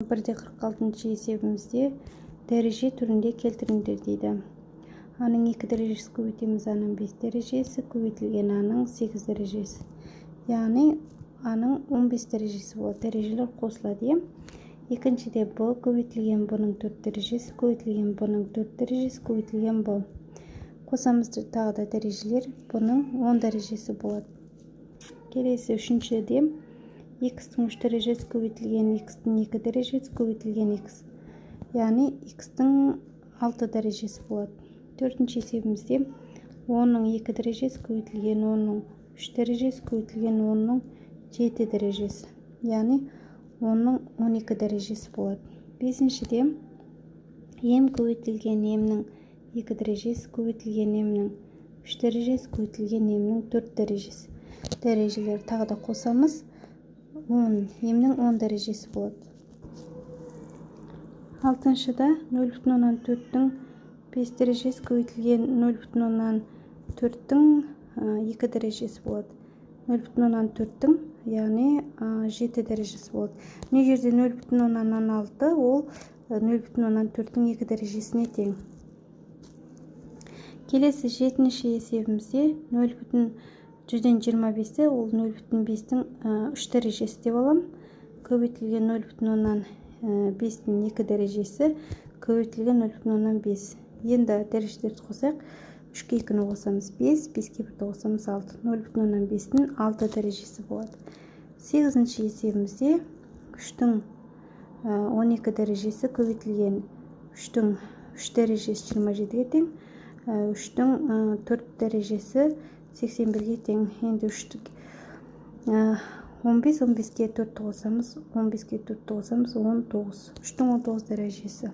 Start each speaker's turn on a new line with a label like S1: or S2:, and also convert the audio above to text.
S1: 146 есебімізде дәреже түрінде келтіріңдер дейді. Аның 2 дәрежесі көбейтеміз, аның 5 дәрежесі көбейтілген аның 8 дәрежесі. Яғни аның 15 дәрежесі болады. Дәрежелер қосылады. Екіншіде b көбейтілген b-ның 4 дәрежесі көбейтілген b-ның 4 дәрежесі көбейтілген b. Қосамыз тағы да дәрежелер, b-ның 10 дәрежесі болады. Келесі үшіншіде x-тің 3 дәрежесі көбейтілген x-тің 2 дәрежесі көбейтілген x. Яғни x-тің 6 дәрежесі болады. Төртінші есебімізде 10-ның 2 дәрежесі көбейтілген 10-ның 3 дәрежесі көбейтілген 10-ның 7 дәрежесі. Яғни 10-ның 12 дәрежесі болады. Бесіншіде m көбейтілген m-ның 2 дәрежесі көбейтілген m-ның 3 дәрежесі көбейтілген m-ның 4 дәрежесі. Дәрежелер тағы да қосамыз, m-ның 10 дәрежесі болады. Алтыншыда 0,4-тің 5 дәрежесі көбейтілген 0,4-тің 2 дәрежесі болады. 0,4-тің, яғни 7 дәрежесі болады. Мына жерде 0,16 ол 0,4-тің 2 дәрежесіне тең. Келесі жетінші есебімізде 0,125 ол 0,5-тің 3 дәрежесі деп алам. Көбейтілген 0,5-тің 2 дәрежесі көбейтілген 0,5. Енді дәрежелерді қосайық. 3-ке 2-ні қосамыз 5, 5-ке 1-ді қосамыз 6. 0,5-тің 6 дәрежесі болады. 8-ші есебімізде 3-тің 12 дәрежесі көбейтілген 3-тің 3 дәрежесі 27-ге тең, 3-тің 4 дәрежесі 81-ге тең. Енді 15, 15-ке 4-ті қосамыз, 15-ке 4-ті қосамыз 19. 3-тің 19 дәрежесі.